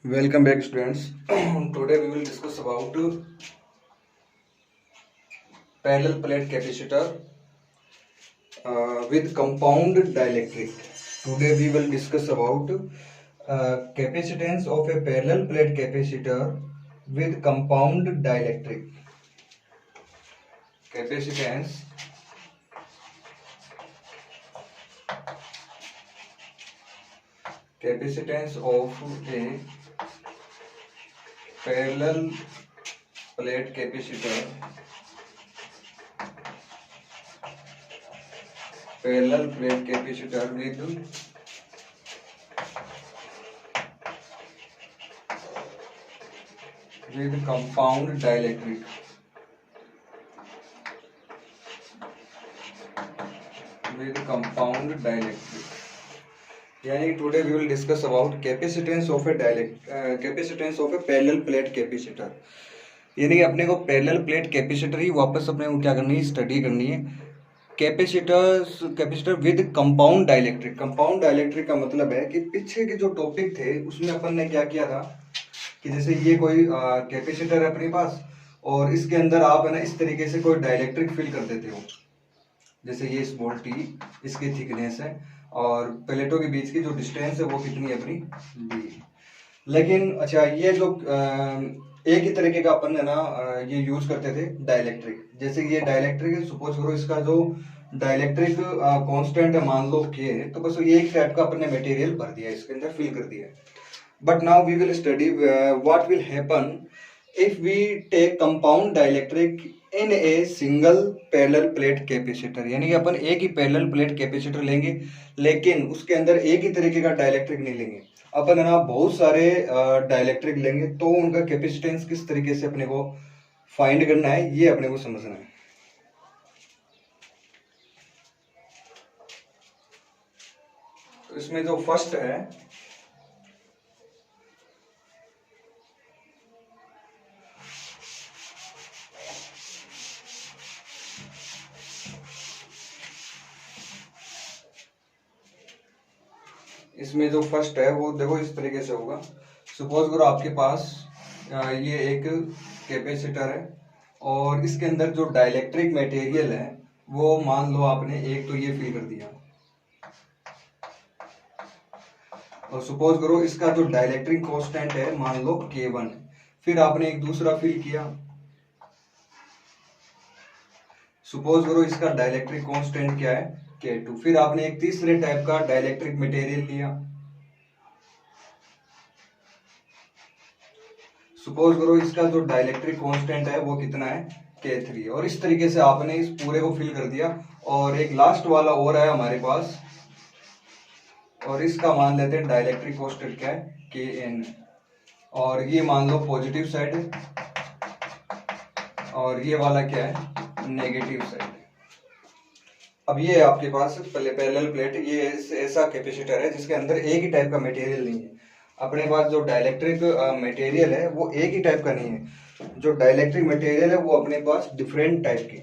Welcome back, students. Today we will discuss about parallel plate capacitor with compound dielectric. Today we will discuss about capacitance of a parallel plate capacitor with compound dielectric. Capacitance of a parallel plate capacitor with compound dielectric. यानी today we will discuss about capacitance of a parallel plate capacitor. यानी अपने को parallel plate capacitor ही वापस अपने को क्या करनी है, स्टडी करनी है। Capacitor with compound dielectric. Compound dielectric का मतलब है कि पीछे के जो टॉपिक थे उसमें अपन ने क्या किया था कि जैसे ये कोई कैपेसिटर है अपने पास और इसके अंदर आप है ना इस तरीके से कोई डाइलेक्ट्रिक फिल कर देते हो। जैसे ये स्मॉल टी इसकी थिकनेस है और प्लेटों के बीच की जो डिस्टेंस है वो कितनी है अपनी डी। लेकिन अच्छा ये जो एक ही तरीके का अपन है ना ये यूज करते थे डाइलेक्ट्रिक। जैसे ये डाइलेक्ट्रिक है, सपोज करो इसका जो डाइलेक्ट्रिक कांस्टेंट है मान लो के, तो बस ये एक टाइप का अपन ने मटेरियल भर दिया, इसके अंदर फिल कर दिया। But now we will study what will happen if we take compound dielectric in a single parallel plate capacitor. यानी कि अपन एक ही पैरेलल प्लेट कैपेसिटर लेंगे लेकिन उसके अंदर एक ही तरीके का डाइलेक्ट्रिक नहीं लेंगे, अपन है ना बहुत सारे डाइलेक्ट्रिक लेंगे। तो उनका कैपेसिटेंस किस तरीके से अपने को फाइंड करना है ये अपने को समझना है। तो इसमें जो फर्स्ट है वो देखो इस तरीके से होगा। सपोज करो आपके पास ये एक कैपेसिटर है और इसके अंदर जो डाइलेक्ट्रिक मटेरियल है वो मान लो आपने एक तो ये फिल कर दिया और सपोज करो इसका जो डाइलेक्ट्रिक कांस्टेंट है मान लो K1। फिर आपने एक दूसरा फिल किया, सपोज करो इसका डाइलेक्ट्रिक कांस्टेंट क्या है K2। फिर आपने एक तीसरे टाइप का डाइलेक्ट्रिक मटेरियल लिया, सपोज करो इसका जो डाइलेक्ट्रिक कांस्टेंट है वो कितना है K3। और इस तरीके से आपने इस पूरे को फिल कर दिया। और एक लास्ट वाला और है हमारे पास और इसका मान लेते हैं डाइलेक्ट्रिक कांस्टेंट क्या है Kn और ये मान लो पॉजिटिव साइड और ये वाला क्या है नेगेटिव साइड। अब ये आपके पास पैरेलल प्लेट, ये ऐसा कैपेसिटर है जिसके अंदर एक ही टाइप का मटेरियल नहीं है। अपने पास जो डाइलेक्ट्रिक मटेरियल है वो एक ही टाइप का नहीं है, जो डाइलेक्ट्रिक मटेरियल है वो अपने पास डिफरेंट टाइप की।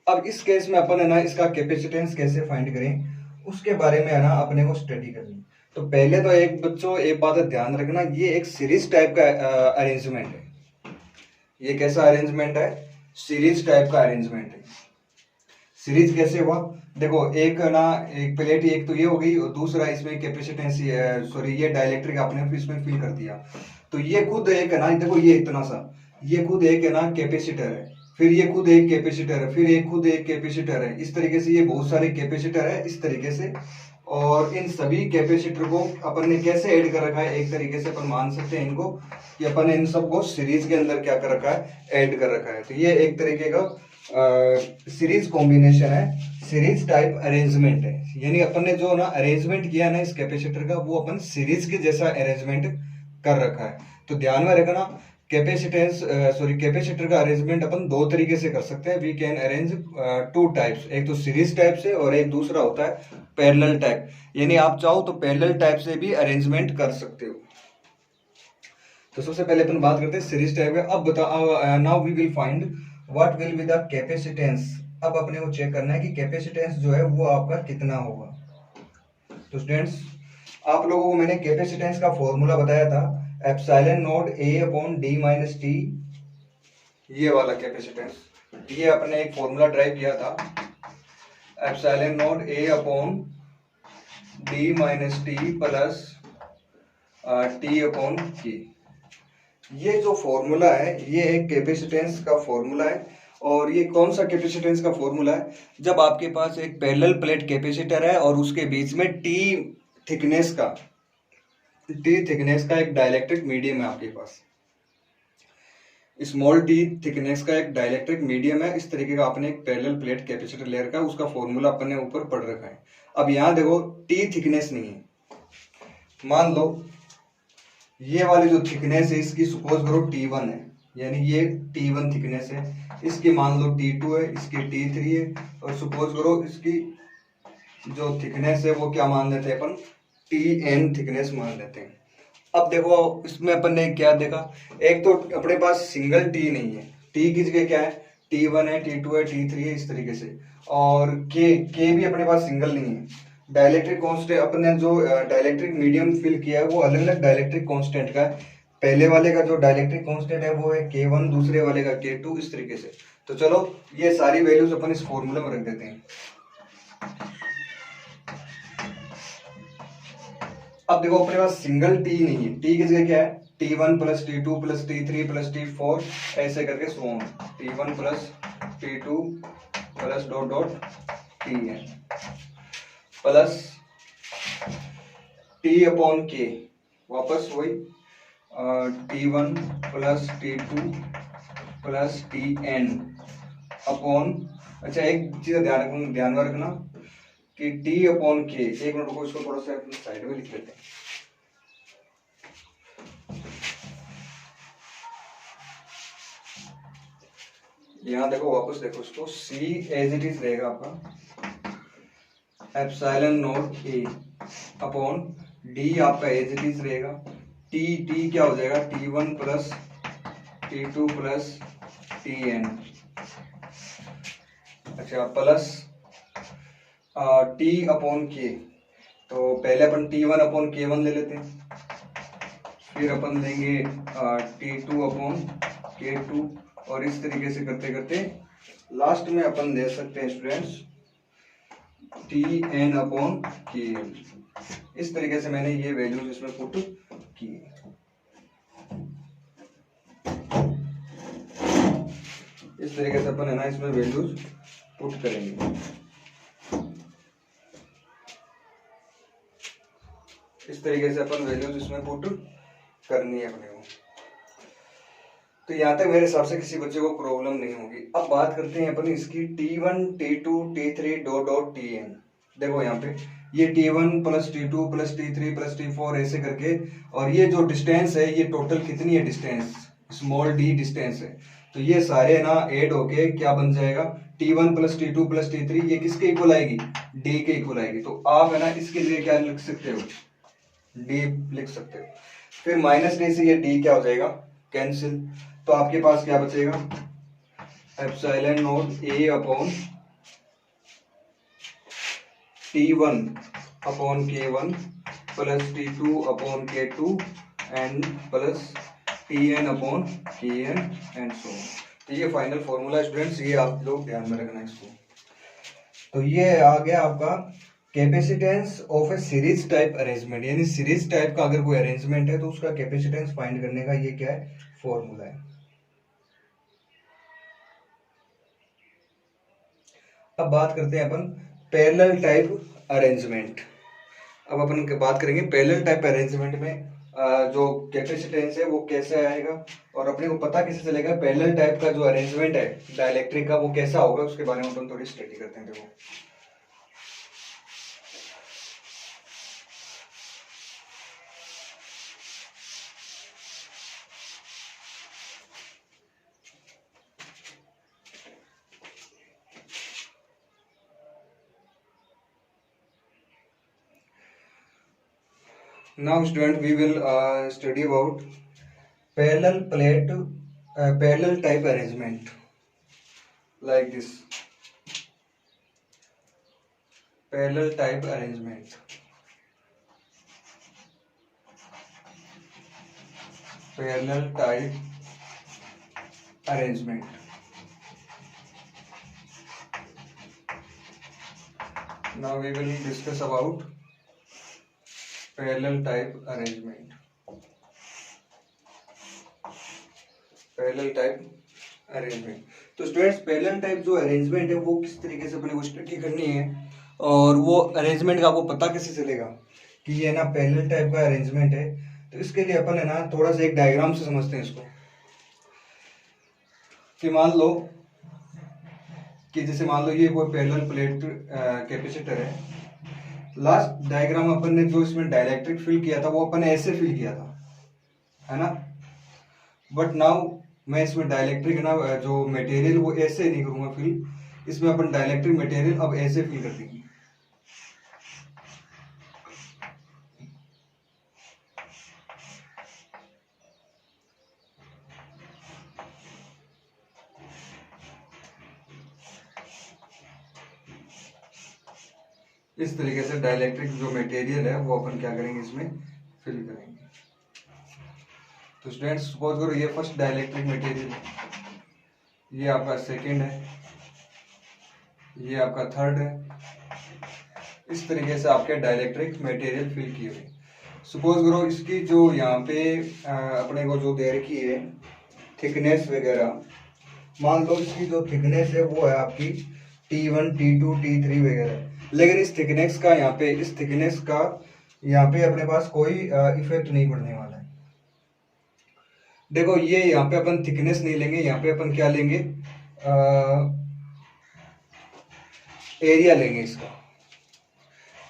अब इस केस में अपन है ना इसका कैपेसिटेंस कैसे फाइंड करें उसके बारे में है ना अपने को स्टडी करनी। तो पहले तो एक बच्चों एक बात ध्यान रखना, ये एक सीरीज टाइप का अरेंजमेंट है। ये कैसा अरेंजमेंट है? सीरीज टाइप का अरेंजमेंट है। सीरीज कैसे हुआ? देखो एक ना एक प्लेट एक तो ये हो गई और दूसरा इसमें कैपेसिटेंस ये डाइलेक्ट्रिक आपने इसमें फिल कर दिया। तो ये खुद एक है ना, देखो ये इतना सा, ये खुद एक है ना कैपेसिटर है, फिर ये खुद एक कैपेसिटर है, फिर एक खुद एक कैपेसिटर है। इस तरीके से ये बहुत सारे कैपेसिटर है इस तरीके से। और इन सभी कैपेसिटर को अपन ने कैसे ऐड कर रखा है, एक तरीके से अपन मान सकते हैं इनको कि अपन ने इन सबको सीरीज के अंदर क्या कर रखा है, ऐड कर रखा है। तो ये एक तरीके का सीरीज कॉम्बिनेशन है, सीरीज टाइप अरेंजमेंट है। यानी अपन ने जो ना अरेंजमेंट किया ना इस कैपेसिटर का वो अपन सीरीज के जैसा अरेंजमेंट कर रखा है। तो ध्यान में रखना कैपेसिटर का अरेंजमेंट अपन दो तरीके से कर सकते हैं। We can arrange two types, एक तो सीरीज टाइप से और एक दूसरा होता है पैरेलल टाइप। यानी आप चाहो तो पैरेलल टाइप से भी अरेंजमेंट कर सकते हो। तो सबसे पहले अपन बात करते हैं सीरीज टाइप में। अब बता now we will find what will be the capacitance. अब अपने को चेक करना है कि कैपेसिटेंस जो है वो आपका कितना होगा। तो स्टूडेंट्स आप लोगों को मैंने कैपेसिटेंस का फॉर्मूला बताया था epsilon not a upon D minus T, ये वाला कैपेसिटेंस, ये अपने एक फॉर्मूला ड्राइव किया था, epsilon not a upon D minus T plus T upon K. ये जो फॉर्मूला है ये एक कैपेसिटेंस का फॉर्मूला है। और ये कौन सा कैपेसिटेंस का फॉर्मूला है? जब आपके पास एक पैरेलल प्लेट कैपेसिटर है और उसके बीच में थिकनेस का टी थिकनेस का एक डाइलेक्ट्रिक मीडियम है आपके पास, स्मॉल टी थिकनेस का एक डाइलेक्ट्रिक मीडियम है, इस तरीके का आपने एक पैरेलल प्लेट कैपेसिटर ले रखा है, उसका फॉर्मूला अपने ऊपर पढ़ रखा है। अब यहाँ देखो टी थिकनेस नहीं है, मान लो ये वाली जो थिकनेस है इसकी सपोज करो T1 है, यानी ये T1 थिकनेस है, इसकी मान लो T2 है, इसकी T3 है, और सपोज करो इसकी जो थिकनेस है वो क्या मान लेते हैं अपन, Tn थिकनेस मान लेते हैं। अब देखो इसमें अपन ने क्या देखा, एक तो अपने पास सिंगल टी नहीं है, टी की जगह क्या है, T1 है, T2 है, T3 है, इस तरीके से, और के भी अपने पास सिंगल नहीं है। डाइलेक्ट्रिक कांस्टेंट अपने जो डाइलेक्ट्रिक मीडियम फिल किया है वो अलग अलग डाइलेक्ट्रिक कांस्टेंट का है, पहले वाले का जो डाइलेक्ट्रिक कांस्टेंट है वो है K1, दूसरे वाले का K2, इस तरीके से। तो चलो ये सारी वैल्यूज अपन इस फॉर्मूले में रख देते हैं। अब देखो अपने पास सिंगल टी नहीं है, टी की जगह क्या है, T1 plus T2 plus T3 plus T4 ऐसे करके so on, T1 plus T2 plus dot dot Tn plus T upon के, वापस वही T1 plus T2 plus Tn upon, अच्छा एक चीज ध्यान में रखना कि T अपॉन के, एक मिनट रुको इसको थोड़ा सा अपनी साइड में लिख लेते हैं। यहाँ देखो वापस देखो इसको, C एज इट इज रहेगा आपका epsilon not a upon D आपका एज इट इज रहेगा, टी क्या हो जाएगा, T1 plus T2 plus Tn, अच्छा प्लस T अपॉन के, तो पहले अपन T1 अपॉन K1 ले लेते हैं, फिर अपन लेंगे T2 अपॉन K2, और इस तरीके से करते करते लास्ट में अपन ले सकते हैं स्टूडेंट्स Tn अपॉन Kn। इस तरीके से मैंने ये वैल्यूज इसमें पुट की, इस तरीके से अपन है ना इसमें वैल्यूज पुट करेंगे, इस तरीके से अपन वैल्यूज इसमें पुट करनी है अपने को। तो यहाँ तक मेरे हिसाब से किसी बच्चे को प्रॉब्लम नहीं होगी। अब बात करते हैं अपन इसकी T1 T2 T3 dot dot Tn। देखो यहाँ पे ये T1 plus T2 plus T3 plus T4 ऐसे करके, और ये जो डिस्टेंस है ये टोटल कितनी है, डिस्टेंस स्मॉल d डिस्टेंस है, तो ये सारे ना ऐड होके क्या बन जाएगा, T1 plus T2 plus T3 ये किसके इक्वल आएगी, d के इक्वल आएगी। तो आप है ना इसके लिए क्या लिख सकते हो, d लिख सकते हो, फिर माइनस d से ये d क्या हो जाएगा, कैंसिल, तो आपके पास क्या बचेगा, epsilon naught a upon T1 upon K1 plus T2 upon K2 and plus Tn upon Kn and so on. तो ये फाइनल फॉर्मूला स्टूडेंट्स, ये आप लोग ध्यान में रखना इसको। तो ये आ गया आपका capacitance of A series type arrangement, यानी सीरीज टाइप का अगर कोई अरेंजमेंट है तो उसका कैपेसिटेंस फाइंड करने का ये क्या है, फॉर्मूला है। अब बात करते हैं अपन पैरेलल टाइप अरेंजमेंट। अब अपन बात करेंगे पैरेलल टाइप अरेंजमेंट में जो कैपेसिटेंस है वो कैसे आएगा, और अपने को पता कैसे चलेगा पैरेलल टाइप का जो अरेंजमेंट है डाइलेक्ट्रिक का वो कैसा होगा, उसके बारे में अपन थोड़ी स्टडी करते हैं। देखो now student we will study about parallel plate parallel type arrangement like this, parallel type arrangement। Parallel type arrangement. Now we will discuss about parallel type arrangement. Parallel type arrangement, तो students parallel type जो arrangement है वो किस तरीके से अपने को study करनी है और वो अरेंजमेंट का आपको पता कैसे चलेगा कि ये ना पैरेलल टाइप का अरेंजमेंट है। तो इसके लिए अपन है ना थोड़ा सा एक डायग्राम से समझते हैं इसको, कि मान लो कि जैसे मान लो ये कोई पैरेलल प्लेट कैपेसिटर है। लास्ट डायग्राम अपन ने जो इसमें डाइलेक्ट्रिक फिल किया था वो अपन ने ऐसे फिल किया था, है ना। बट नाउ मैं इसमें डाइलेक्ट्रिक ना जो मटेरियल वो ऐसे नहीं करूंगा फिल, इसमें अपन डाइलेक्ट्रिक मटेरियल अब ऐसे फिल कर देंगे। इस तरीके से डाइलेक्ट्रिक जो मटेरियल है वो अपन क्या करेंगे इसमें फिल करेंगे। तो स्टूडेंट्स सपोज करो ये फर्स्ट डाइलेक्ट्रिक मटेरियल है, ये आपका सेकंड है, ये आपका थर्ड है। इस तरीके से आपके डाइलेक्ट्रिक मटेरियल फिल किए हुए। सपोज करो इसकी जो यहाँ पे अपने को जो दे रखी है थिकनेस वगैरह, मान लो इसकी जो थिकनेस है वो है आपकी T1 T2 T3 वगैरह, लेकिन इस थिकनेस का यहाँ पे यहाँ पे अपने पास कोई इफेक्ट नहीं पड़ने वाला है। देखो ये यहाँ पे अपन थिकनेस नहीं लेंगे, यहाँ पे अपन क्या लेंगे एरिया लेंगे इसका।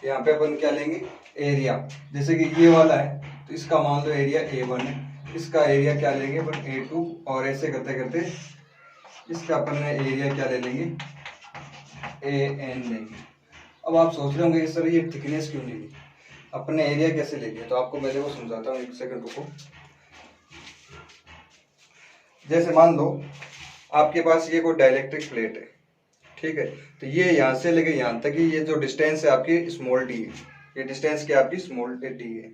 यहाँ पे अपन क्या लेंगे एरिया, जैसे कि ये वाला है तो इसका मान लो एरिया A1 है, इसका एरिया क्या लेंगे अपन A2, और ऐसे करते करते इसका अपन एरिया क्या ले लेंगे AN लेंगे। अब आप सोच रहे होंगे सर ये थिकनेस क्यों नहीं ली, अपने एरिया कैसे ले लिया, तो आपको मैं वो समझाता हूँ, एक सेकंड रुको। जैसे मान लो आपके पास ये कोई डाइलेक्ट्रिक प्लेट है, ठीक है, तो ये यहाँ से लेके यहाँ तक ये जो डिस्टेंस है आपकी स्मॉल डी है, ये डिस्टेंस क्या आपकी स्मॉल डी है।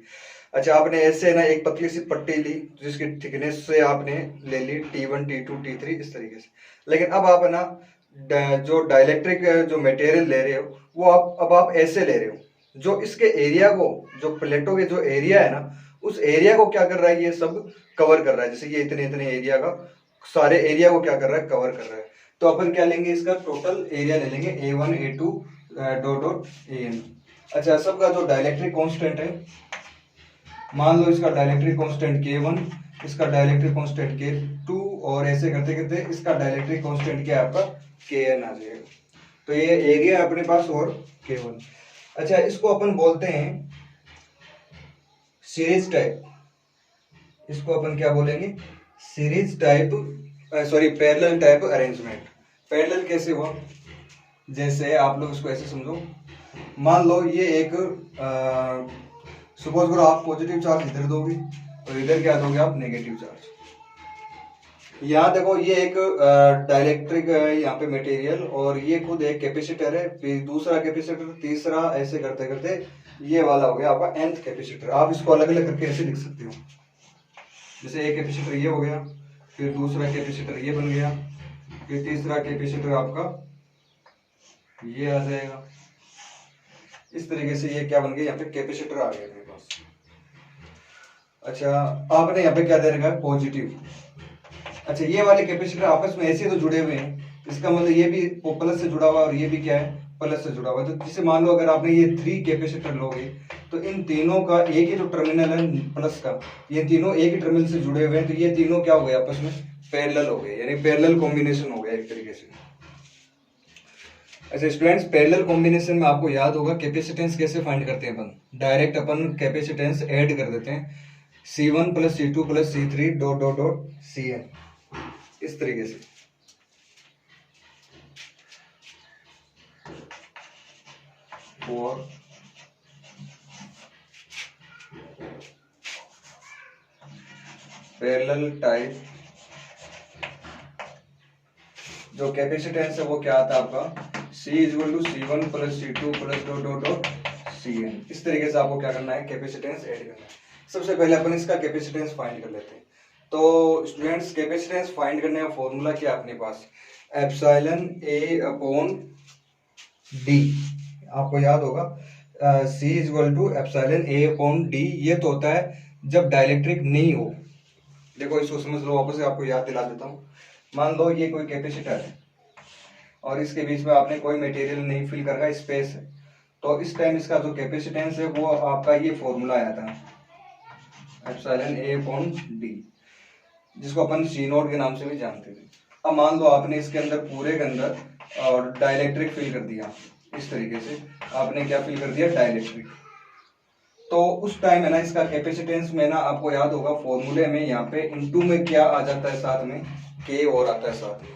अच्छा आपने ऐसे ना एक पतली सी पट्टी ली जिसकी थिकनेस से आपने ले ली T1 T2 T3 इस तरीके से, लेकिन अब आप ना जो डाइलेक्ट्रिक जो मटेरियल ले रहे हो वो अब आप ऐसे ले रहे हो, जो इसके एरिया को, जो प्लेटों के जो एरिया है ना उस एरिया को क्या कर रहा है, ये सब कवर कर रहा है। जैसे ये इतने इतने एरिया का सारे एरिया को क्या कर रहा है, कवर कर रहा है। तो अपन क्या लेंगे, इसका टोटल एरिया ले लेंगे A1 A2 डॉट AN। अच्छा सबका जो डाइलेक्ट्रिक कांस्टेंट है, मान लो इसका डाइलेक्ट्रिक कांस्टेंट K1, इसका डाइलेक्ट्रिक कांस्टेंट K2, और ऐसे करते करते इसका डाइलेक्ट्रिक कांस्टेंट क्या है आपका Kn आ जाएगा। तो ये एरिया है अपने पास और K1। अच्छा इसको अपन बोलते हैं सीरीज टाइप, इसको अपन क्या बोलेंगे series type, sorry parallel type arrangement. Parallel कैसे हुआ, जैसे आप लोग इसको ऐसे समझो, मान लो ये एक सपोज करो आप पॉजिटिव चार्ज इधर दोगे और इधर क्या दोगे आप नेगेटिव चार्ज। यहाँ देखो ये एक डाइलेक्ट्रिक यहाँ पे मटेरियल, और ये खुद एक कैपेसिटर है, फिर दूसरा कैपेसिटर, तीसरा, ऐसे करते करते ये वाला हो गया आपका nth कैपेसिटर। आप इसको अलग अलग करके ऐसे लिख सकते हो, जैसे एक कैपेसिटर ये हो गया, फिर दूसरा कैपेसिटर ये बन गया, फिर तीसरा कैपेसिटर आपका ये आ जाएगा। इस तरीके से ये क्या बन गया, यहाँ पे कैपेसिटर आ गया मेरे पास। अच्छा आपने यहाँ पे क्या दे रखा है पॉजिटिव। अच्छा ये वाले कैपेसिटर आपस में ऐसे तो जुड़े हुए हैं, इसका मतलब ये भी प्लस से जुड़ा हुआ है और ये भी क्या है प्लस से जुड़ा हुआ है। तो जैसे मान लो अगर आपने ये 3 कैपेसिटर लोगे तो इन तीनों का एक ही जो टर्मिनल है प्लस का, ये तीनों एक ही टर्मिनल से जुड़े हुए हैं, तो ये तीनों क्या हो गए आपस में पैरेलल हो गए, यानी पैरेलल कॉम्बिनेशन हो गया एक तरीके से। अच्छा स्टूडेंट्स पैरेलल कॉम्बिनेशन में आपको याद होगा कैपेसिटेंस कैसे फाइंड करते हैं अपन, डायरेक्ट अपन कैपेसिटेंस ऐड कर देते हैं C1 + C2 + C3 dot dot dot Cn, इस तरीके से। और पैरेलल टाइप जो कैपेसिटेंस है वो क्या आता है आपका C=C1 + C2 + dot dot dot Cn। इस तरीके से आपको क्या करना है कैपेसिटेंस ऐड करना है। सबसे पहले अपन इसका कैपेसिटेंस फाइंड कर लेते हैं। तो स्टूडेंट्स कैपेसिटेंस फाइंड करने का फॉर्मूला क्या है अपने पास, एप्सिलॉन ए अपॉन डी, आपको याद होगा C equal to epsilon A upon D. ये तो होता है जब डाइलेक्ट्रिक नहीं हो। देखो इसको समझ लो, वापस से आपको याद दिला देता हूँ। मान लो ये कोई कैपेसिटर है और इसके बीच में आपने कोई मटेरियल नहीं फिल कर रखा, स्पेस है, तो इस टाइम इसका जो कैपेसिटेंस है वो आपका ये फॉर्मूला आया था, एप्सिलॉन ए अपॉन डी, जिसको अपन C नोट के नाम से भी जानते थे। अब मान लो आपने इसके अंदर पूरे के अंदर और डाइलेक्ट्रिक फिल कर दिया, इस तरीके से आपने क्या फिल कर दिया, डाइलेक्ट्रिक। तो उस टाइम है ना इसका कैपेसिटेंस में ना, आपको याद होगा फॉर्मूले में यहाँ पे इनटू में क्या आ जाता है, साथ में के और आता है साथ में,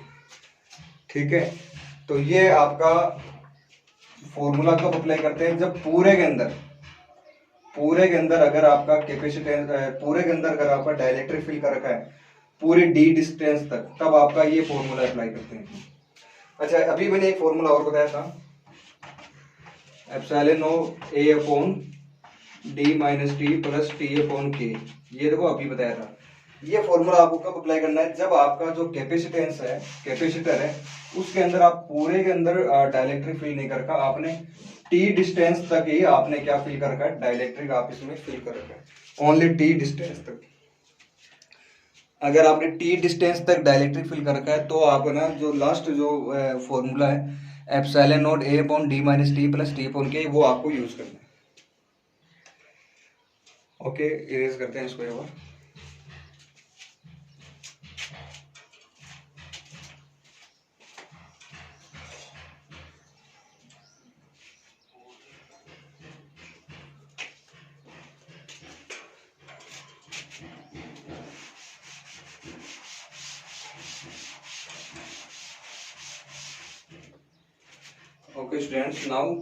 ठीक है। तो ये आपका फॉर्मूला कब अप्लाई करते हैं, जब पूरे के अंदर अगर आपका कैपेसिटेंस, पूरे के अंदर अगर आपका डाइलेक्ट्रिक फिल कर रखा है पूरे डी डिस्टेंस तक, तब आपका ये फॉर्मूला अप्लाई करते हैं। अच्छा, अभी मैंने एक फॉर्मूला और बताया था, epsilon A upon D minus T plus T upon K, ये देखो अभी बताया था। ये फॉर्मूला आपको कब अप्लाई करना है, जब आपका जो कैपेसिटेंस है, कैपेसिटर है, उसके अंदर आप पूरे के अंदर डाइलेक्ट्रिक फिल नहीं कर रखा, आपने टी डिस्टेंस तक ही आपने क्या फिल कर रखा है, डाइलेक्ट्रिक आप इसमें फिल कर रखा है, ओनली टी डिस्टेंस तक। अगर आपने टी डिस्टेंस तक डाइलेक्ट्रिक फिल कर रखा है तो आप ना जो लास्ट जो फॉर्मूला है epsilon not a upon D minus T plus T upon के, वो आपको यूज करना है। ओके, इरेज करते हैं इसको एक बार। Okay students, now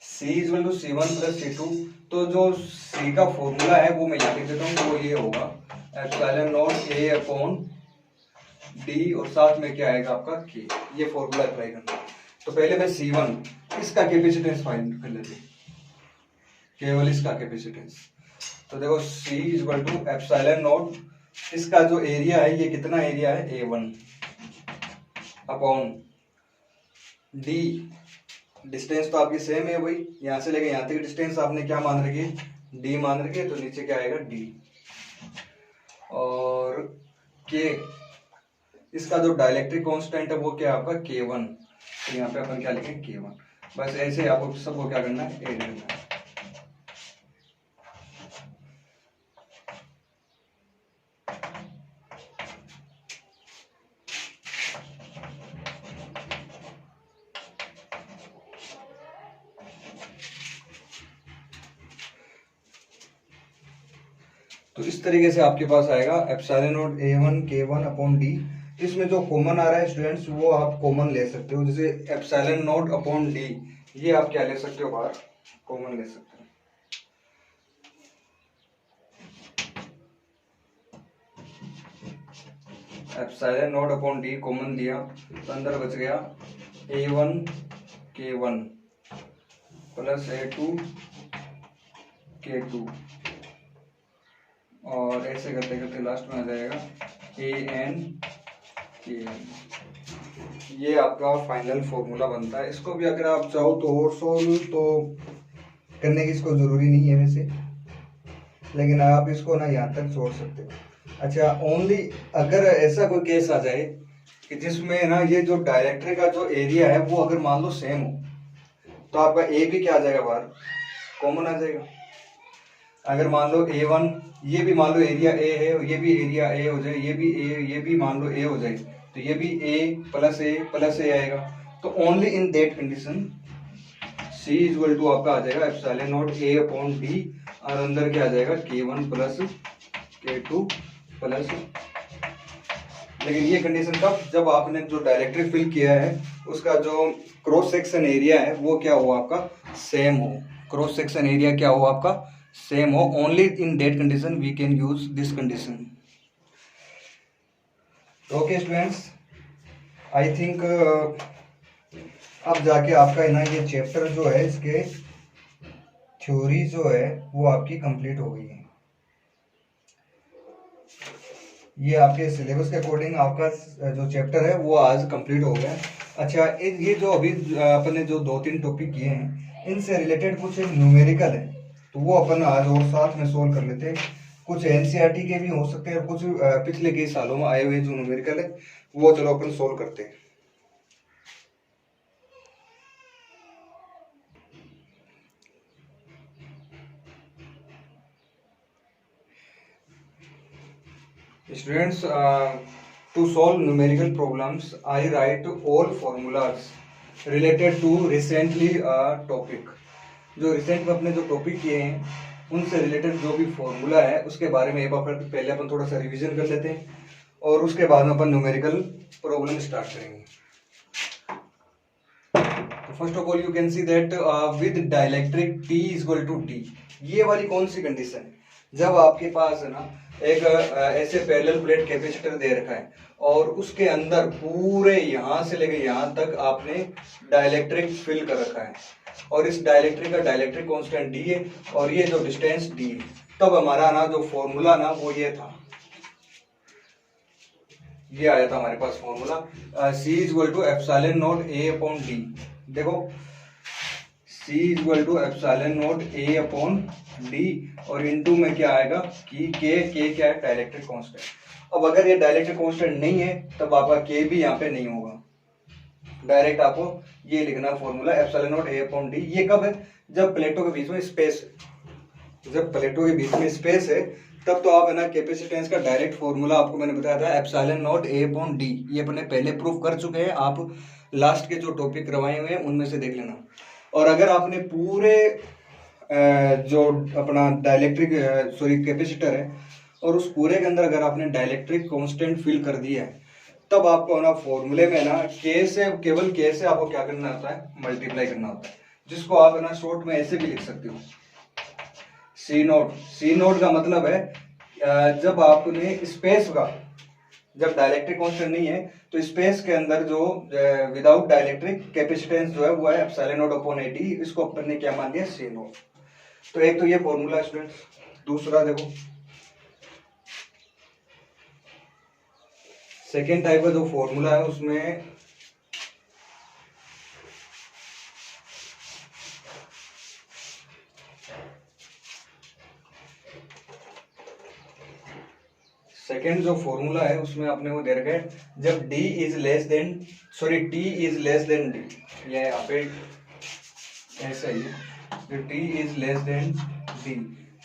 C equal to C1 plus C2, तो जो C का फॉर्मूला है वो मैं यहाँ लिख देता हूँ, वो ये होगा epsilon naught A upon D और साथ में क्या आएगा आपका K। ये फॉर्मूला अप्लाई करना है। तो पहले मैं C1 इसका कैपेसिटेंस फाइंड कर लेते हैं, केवल इसका कैपेसिटेंस। तो देखो C equal to epsilon naught, इसका जो एरिया है ये कितना एरिया है, A1 अपॉन डी, डिस्टेंस तो आपकी सेम है वही, यहाँ से लेके यहाँ तक डिस्टेंस आपने क्या मान रखी है, डी मान रखी है, तो नीचे क्या आएगा डी, और के, इसका जो डाइलेक्ट्रिक कांस्टेंट है वो क्या आपका K1, तो यहाँ पे अपन क्या लिखेंगे K1। बस ऐसे आपको सबको क्या करना है, ऐड करना है। तो इस तरीके से आपके पास आएगा epsilon not A1 K1 upon D. इसमें जो कॉमन आ रहा है स्टूडेंट्स वो आप कॉमन ले सकते हो, जैसे एप्सिलॉन नॉट अपॉन डी, ये आप क्या ले सकते हो, बाहर कॉमन ले सकते हो। Epsilon not upon D common लिया तो अंदर बच गया A1 K1 plus A2 K2, और ऐसे करते करते लास्ट में आ जाएगा AN KN। ये आपका फाइनल फॉर्मूला बनता है। इसको भी अगर आप चाहो तो और सोल्व तो करने की इसको ज़रूरी नहीं है वैसे, लेकिन आप इसको ना यहाँ तक छोड़ सकते हो। अच्छा, ओनली अगर ऐसा कोई केस आ जाए कि जिसमें ना ये जो डाइलेक्ट्रिक का जो एरिया है वो अगर मान लो सेम हो, तो आपका ए भी क्या आ जाएगा, बाहर कॉमन आ जाएगा। अगर मान लो A1, ये भी मान लो एरिया ए है, ये भी एरिया ए हो जाए, ये भी मान लो ए हो जाए, तो ये भी ए प्लस ए आएगा। तो only in that condition C equal to आपका आ जाएगा epsilon naught A upon D, और अंदर क्या आ जाएगा K1 प्लस K2 प्लस। लेकिन ये कंडीशन कब, जब आपने जो डाइलेक्ट्रिक फिल किया है उसका जो क्रॉस सेक्शन एरिया है वो क्या हो आपका, सेम हो। क्रॉस सेक्शन एरिया क्या हो आपका, सेम हो। Only in that condition we can use this condition. Okay students, I think अब जाके आपका ना ये चैप्टर जो है इसके थ्योरी जो है वो आपकी कंप्लीट हो गई है। ये आपके सिलेबस के अकॉर्डिंग आपका जो चैप्टर है वो आज कंप्लीट हो गया। अच्छा, ये जो अभी अपने जो 2-3 टॉपिक किए हैं इनसे रिलेटेड कुछ न्यूमेरिकल है, तो वो अपन आज और साथ में सोल्व कर लेते हैं। कुछ एनसीईआरटी के भी हो सकते हैं और कुछ पिछले कई सालों में आए हुए जो न्यूमेरिकल है वो चलो अपन सोल्व करते हैं। Students, to solve numerical problems, I write all formulas related to recently topic. जो रिसेंट में अपने जो टॉपिक किए हैं उनसे रिलेटेड जो भी फॉर्मूला है उसके बारे में एक बार पहले अपन थोड़ा सा रिवीजन कर लेते हैं और उसके बाद में अपन न्यूमेरिकल प्रॉब्लम स्टार्ट करेंगे। तो first of all you can see that with dielectric T is equal to D, ये वाली कौन सी कंडीशन है? जब आपके पास है ना एक ऐसे पैरेलल प्लेट कैपेसिटर दे रखा है और उसके अंदर पूरे यहां से लेकर यहां तक आपने डाइलेक्ट्रिक फिल कर रखा है और इस डाइलेक्ट्रिक का डाइलेक्ट्रिक कांस्टेंट D है और ये जो डिस्टेंस D है, तब हमारा ना जो फॉर्मूला ना वो ये था, ये आया था हमारे पास formula C is equal to epsilon naught A upon D। देखो C is equal to epsilon naught A upon D और इनटू में क्या आएगा कि K क्या है? Dielectric constant. अब अगर ये डाइलेक्ट्रिक कांस्टेंट नहीं है तब आपका K भी यहाँ पे नहीं होगा, डायरेक्ट आपको ये लिखना formula epsilon naught A upon D। ये कब है? जब प्लेटों के बीच में स्पेस है, जब प्लेटों के बीच में स्पेस है तब तो आप है ना कैपेसिटेंस का डायरेक्ट फॉर्मूला आपको मैंने बताया था epsilon naught A upon D, ये अपने पहले प्रूफ कर चुके हैं, आप लास्ट के जो टॉपिक करवाए हुए हैं उनमें से देख लेना। और अगर आपने पूरे जो अपना डाइलेक्ट्रिक कैपेसिटर है और उस पूरे के अंदर अगर आपने डाइलेक्ट्रिक कांस्टेंट फिल कर दिया है तब आपको ना फॉर्मूले में ना K से, केवल K से आपको क्या करना होता है? मल्टीप्लाई करना होता है, जिसको आप ना शॉर्ट में ऐसे भी लिख सकते हो C नोट का मतलब है जब आपने स्पेस का, जब डाइलेक्ट्रिक कांस्टेंट नहीं है तो स्पेस के अंदर जो विदाउट डाइलेक्ट्रिक कैपेसिटेंस जो है वो है एप्सिलॉन नॉट अपॉन AD, इसको अपन ने क्या मान लिया? C note. तो एक तो ये फॉर्मूला स्टूडेंट्स, दूसरा देखो सेकेंड टाइप का जो फॉर्मूला है उसमें सेकेंड जो फॉर्मूला है उसमें आपने वो दे रखा है जब T is less than D, ये यहाँ पे ऐसा ही है, T is less than D,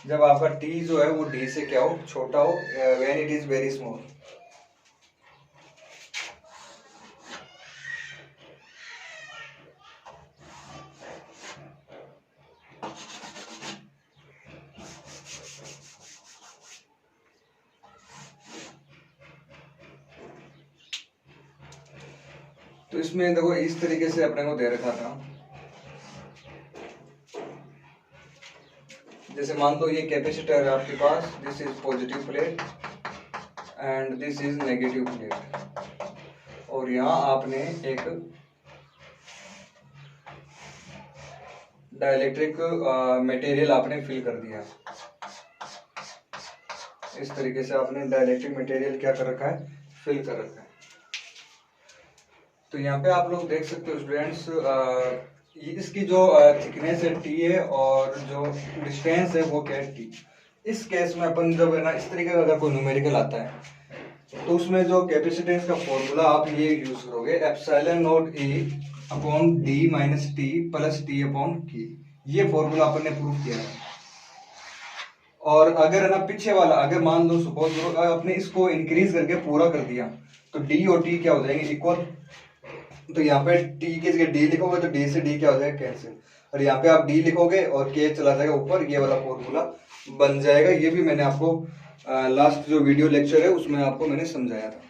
जब आपका T जो है वो D से क्या हो? छोटा हो, when it is very small. तो इसमें देखो इस तरीके से अपने को दे रखा था, जैसे मान लो ये कैपेसिटर है आपके पास, this is positive plate and this is negative plate और यहाँ आपने एक डाइलेक्ट्रिक मटेरियल आपने फिल कर दिया। इस तरीके से आपने डाइलेक्ट्रिक मटेरियल क्या कर रखा है? फिल कर रखा है। तो यहाँ पे आप लोग देख सकते हो स्टूडेंट्स, इसकी जो थिकनेस है T है और जो डिस्टेंस है वो क्या है? T। इस केस में अपन जब है ना इस तरीके का अगर कोई न्यूमेरिकल आता है तो उसमें जो कैपेसिटेंस का फॉर्मूला आप ये यूज करोगे epsilon naught A upon D minus T plus T upon K, ये फॉर्मूला अपन ने प्रूव किया है। और अगर है ना पीछे वाला, अगर मान लो सपोज करो आपने इसको इंक्रीज करके पूरा कर दिया तो D और T क्या हो जाएंगे? इक्वल। तो यहाँ पे T की जगह D लिखोगे तो D से D क्या हो जाएगा? कैंसिल। और यहाँ पे आप D लिखोगे और K चला जाएगा ऊपर, ये वाला फॉर्मूला बन जाएगा। ये भी मैंने आपको लास्ट जो वीडियो लेक्चर है उसमें आपको मैंने समझाया था।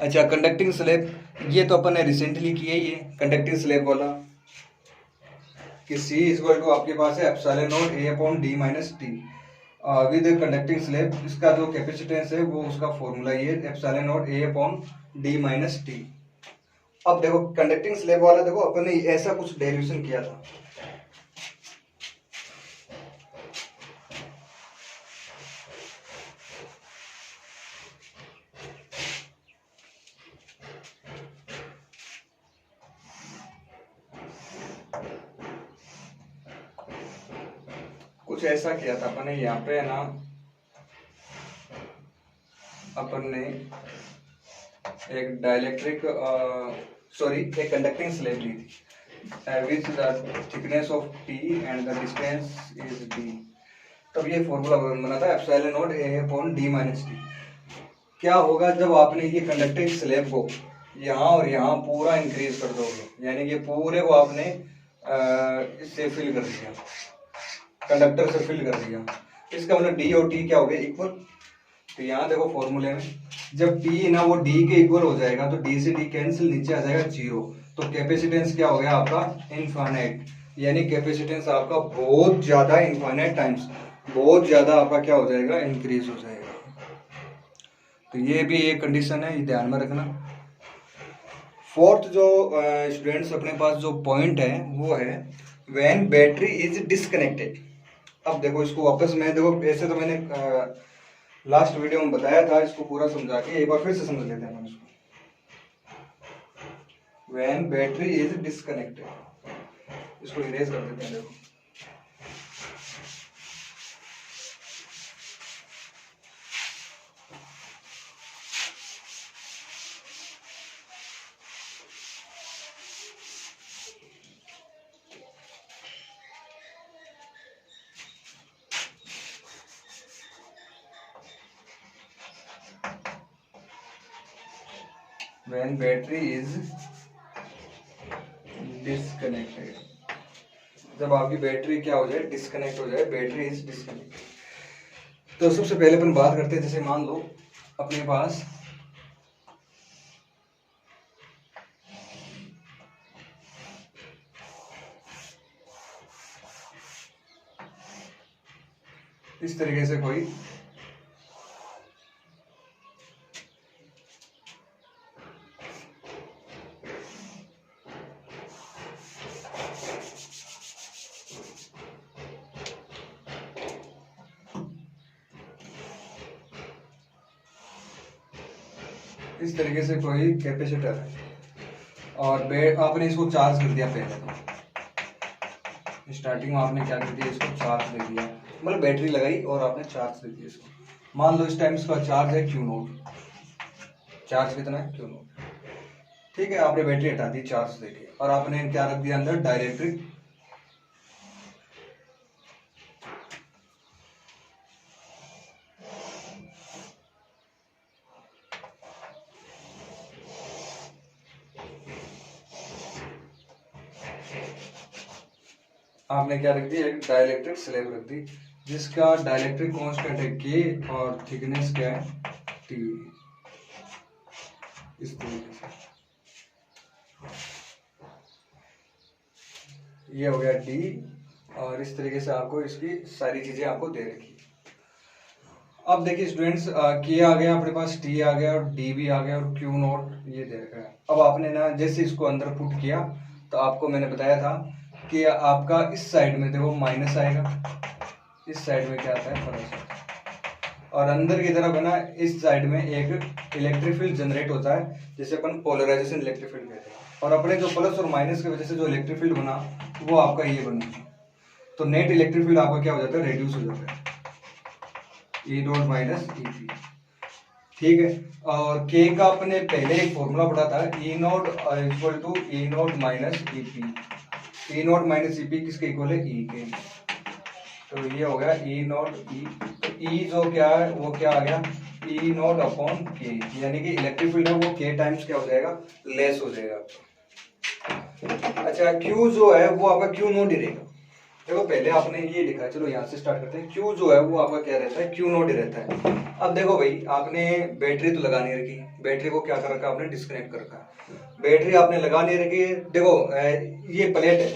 अच्छा, कंडक्टिंग स्लैब, ये तो अपन ने रिसेंटली किया ही है कंडक्टिंग स्लैब वाला कि C इज इक्वल टू आपके पास है epsilon naught A upon D minus T with conducting slab. इसका जो कैपेसिटेंस है वो उसका फॉर्मूला ये epsilon naught A upon D minus T। अब देखो कंडक्टिंग स्लैब वाला, देखो अपन ने ऐसा कुछ डेरिवेशन किया था, कुछ ऐसा किया था अपन ने यहाँ पे ना, अपन ने एक डाइलेक्ट्रिक एक कंडक्टिंग स्लेब ली थी which the thickness of T and the distance is D. तब ये फॉर्मूला बना था epsilon not a upon D minus T. क्या होगा जब आपने ये कंडक्टिंग स्लेब को यहाँ और यहाँ पूरा इंक्रीज कर दोगे, यानी कि पूरे को आपने इससे फिल कर दिया, कंडक्टर से फिल कर दिया, इसका मतलब डी और टी क्या हो गया, इक्वल। तो यहाँ देखो फॉर्मूले में जब टी ना वो डी के इक्वल हो जाएगा तो डी से डी कैंसिल, नीचे आ जाएगा जीरो। तो कैपेसिटेंस क्या हो गया आपका, इनफाइनाइट, यानी कैपेसिटेंस आपका बहुत ज्यादा इनफाइनाइट टाइम्स बहुत ज्यादा आपका क्या हो जाएगा, इंक्रीज हो जाएगा। तो ये भी एक कंडीशन है, ये ध्यान में रखना। फोर्थ जो स्टूडेंट्स अपने पास जो पॉइंट है वो है व्हेन बैटरी इज डिस्कनेक्टेड। अब देखो इसको वापस मैं देखो, ऐसे तो मैंने लास्ट वीडियो में बताया था, इसको पूरा समझा के एक बार फिर से समझ लेते हैं हम इसको। व्हेन बैटरी इज डिस्कनेक्टेड, इसको इरेज कर देते हैं। देखो when battery is disconnected, जब आपकी बैटरी क्या हो जाए, डिस्कनेक्ट हो जाए, बैटरी इज डिस्कनेक्टेड। तो सबसे पहले अपन बात करते हैं, जैसे मान लो अपने पास इस तरीके से कोई कैपेसिटर है और आपने इसको चार्ज कर दिया। पहले तो स्टार्टिंग में आपने क्या कर दिया, इसको चार्ज दे दिया, मतलब बैटरी लगाई और आपने चार्ज दे दिया इसको। मान लो इस टाइम इसका चार्ज है क्यू नोट, चार्ज कितना है, क्यू नोट, ठीक है। आपने बैटरी हटा दी चार्ज देके और आपने क्या रख दिया अंदर, डाइलेक्ट्रिक। आपने क्या रख दिया, एक डाइलेक्ट्रिक स्लैब रख दी जिसका डाइलेक्ट्रिक कांस्टेंट है के और थिकनेस क्या है, टी। इस तरीके से ये हो गया डी और इस तरीके से आपको इसकी सारी चीजें आपको दे रखी। अब देखिए स्टूडेंट्स, के आ गया अपने पास, टी आ गया और डी भी आ गया और क्यू नॉट ये दे रखा है। अब आपने ना जैसे इसको अंदर पुट किया तो आपको मैंने बताया था कि आपका इस साइड में देखो माइनस आएगा, इस साइड में क्या आता है प्लस, और अंदर की तरफ है ना इस साइड में एक इलेक्ट्रिक फील्ड जनरेट होता है जिसे अपन पोलराइजेशन इलेक्ट्रिक फील्ड कहते हैं। और अपने जो प्लस और माइनस की वजह से जो इलेक्ट्रिक फील्ड बना वो आपका ये बना, तो नेट इलेक्ट्रिक फील्ड आपका क्या हो जाता है, रेड्यूस हो जाता है, E dot minus E P, ठीक है। और के का अपने पहले एक फॉर्मूला पढ़ा था, E naught equal to E naught minus E P. E naught minus E P किसके इक्वल है, ई के। तो ये हो गया ई नॉट ई, तो ई जो क्या है वो क्या आ गया, ई नॉट अपॉन के, यानी कि इलेक्ट्रिक फील्ड है वो के टाइम्स क्या हो जाएगा, लेस हो जाएगा। अच्छा क्यू जो है वो आपका क्यू नॉट ही रहेगा। देखो पहले आपने ये लिखा है, चलो यहाँ से स्टार्ट करते हैं। क्यू जो है वो आपका क्या रहता है, क्यू नॉट ही रहता है। अब देखो भाई आपने बैटरी तो लगा नहीं रखी, बैटरी को क्या कर रखा आपने, डिस्कनेक्ट कर रखा। बैटरी आपने लगा नहीं रखी, देखो ये प्लेट है,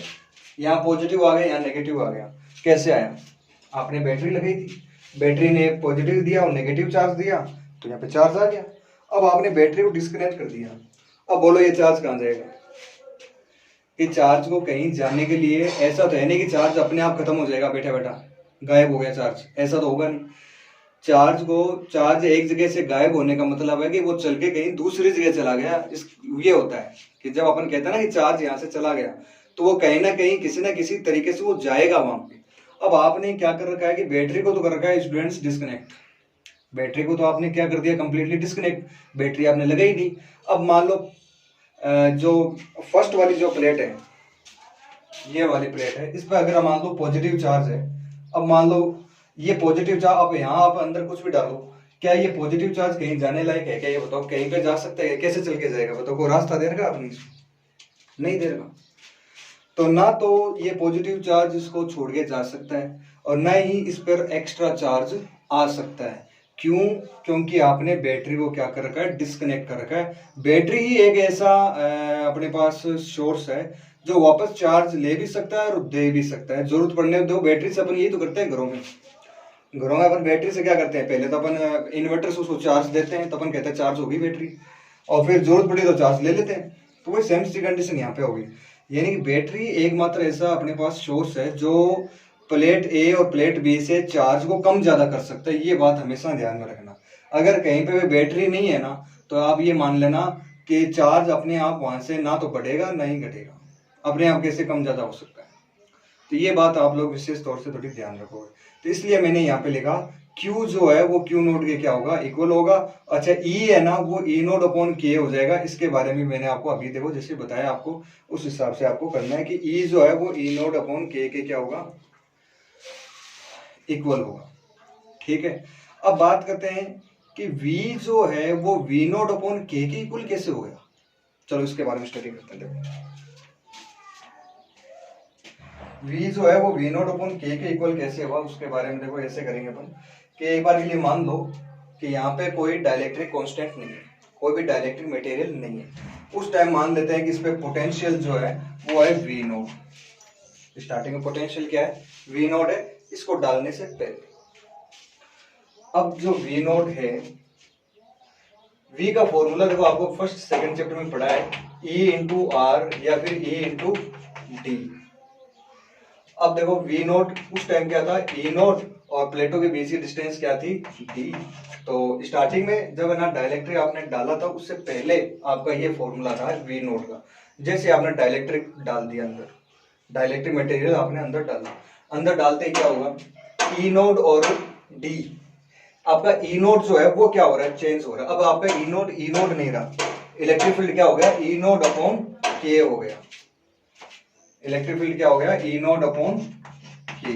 यहाँ पॉजिटिव आ गया यहाँ नेगेटिव आ गया, कैसे आया, आपने बैटरी लगाई थी, बैटरी ने पॉजिटिव दिया और नेगेटिव चार्ज दिया तो यहाँ पे चार्ज आ गया। अब आपने बैटरी को डिस्कनेक्ट कर दिया, अब बोलो ये चार्ज कहाँ जाएगा, कि चार्ज को कहीं जाने के लिए ऐसा तो है नहीं कि चार्ज अपने आप खत्म हो जाएगा, बैठा बैठा गायब हो गया चार्ज, ऐसा तो होगा नहीं। चार्ज एक जगह से गायब होने का मतलब है कि वो चल के कहीं दूसरी जगह चला गया। ये होता है कि जब अपन कहते हैं ना कि चार्ज यहाँ से चला गया, तो वो कहीं ना कहीं किसी ना किसी तरीके से वो जाएगा वहां पे। अब आपने क्या कर रखा है कि बैटरी को तो कर रखा है स्टूडेंट्स डिस्कनेक्ट, बैटरी को तो आपने क्या कर दिया कंप्लीटली डिस्कनेक्ट, बैटरी आपने लगाई नहीं। अब मान लो जो फर्स्ट वाली जो प्लेट है, ये वाली प्लेट है, इस पर अगर मान लो पॉजिटिव चार्ज है, अब मान लो ये पॉजिटिव चार्ज, अब यहाँ आप अंदर कुछ भी डालो, क्या ये पॉजिटिव चार्ज कहीं जाने लायक है क्या? ये बताओ, कहीं पे जा सकता है? कैसे चल के जाएगा बताओ? कोई रास्ता दे रहा आपने? नहीं दे रहा। तो ना तो ये पॉजिटिव चार्ज इसको छोड़ के जा सकता है और ना ही इस पर एक्स्ट्रा चार्ज आ सकता है। क्यों? क्योंकि आपने बैटरी को क्या कर रखा है? डिस्कनेक्ट कर रखा है। बैटरी ही एक ऐसा अपने पास सोर्स है जो वापस चार्ज ले भी सकता है और दे भी सकता है। जरूरत पड़ने दो बैटरी से, अपन यही तो करते हैं घरों में। घरों में अपन बैटरी से क्या करते हैं? पहले तो अपन इन्वर्टर से उसको चार्ज देते हैं, तो अपन कहते हैं चार्ज होगी बैटरी, और फिर जरूरत पड़ी तो चार्ज ले लेते हैं। तो वही सेम सी कंडीशन यहाँ पे होगी। यानी कि बैटरी एकमात्र ऐसा अपने पास सोर्स है जो प्लेट ए और प्लेट बी से चार्ज को कम ज्यादा कर सकता है। ये बात हमेशा ध्यान में रखना। अगर कहीं पे बैटरी नहीं है ना, तो आप ये मान लेना कि चार्ज अपने आप वहां से ना तो बढ़ेगा ना ही घटेगा, अपने आप कैसे कम ज्यादा हो सकता है। तो ये बात आप लोग विशेष तौर से थोड़ी ध्यान रखोगे। तो इसलिए मैंने यहाँ पे लिखा Q जो है वो Q नोड के क्या होगा? इक्वल होगा। अच्छा E है ना, वो E नोड अपॉन K हो जाएगा। इसके बारे में मैंने आपको अभी देखो जैसे बताया, आपको उस हिसाब से आपको करना है कि E जो है वो E नोड अपॉन K के क्या होगा? इक्वल होगा। ठीक है। अब बात करते हैं कि V जो है वो V नोड अपॉन K के इक्वल कैसे हो गया? चलो इसके बारे में स्टडी करते हैं। देखो V जो है वो V नोट अपॉन K के इक्वल कैसे हुआ, उसके बारे में देखो ऐसे करेंगे अपन कि एक बार के लिए मान लो कि यहाँ पे कोई डाइलेक्ट्रिक कांस्टेंट नहीं है, कोई भी डाइलेक्ट्रिक मटेरियल नहीं है। उस टाइम मान लेते हैं कि इस पे पोटेंशियल जो है वो है V नोट। स्टार्टिंग में पोटेंशियल क्या है? V नोट है। इसको डालने से पहले अब जो V नोट है, V का फॉर्मूला देखो आपको फर्स्ट सेकंड चैप्टर में पढ़ा है, E इंटू आर या फिर E इंटू डी। अब देखो V नोट उस टाइम क्या था? E नोट, और प्लेटों के बीच की डिस्टेंस क्या थी? D। तो स्टार्टिंग में जब है ना डाइलेक्ट्रिक आपने डाला था, उससे पहले आपका ये फॉर्मूला था V नोट का। जैसे आपने डाइलेक्ट्रिक डाल दिया अंदर, डाइलेक्ट्रिक मटेरियल आपने अंदर डाला, अंदर डालते ही क्या होगा? E नोट और D, आपका E नोट जो है वो क्या हो रहा है? चेंज हो रहा है। अब आपका E नोट नहीं रहा, इलेक्ट्रिक फील्ड क्या हो गया? E नोट अपॉन K हो गया। इलेक्ट्रिक फील्ड क्या हो गया? E naught upon K।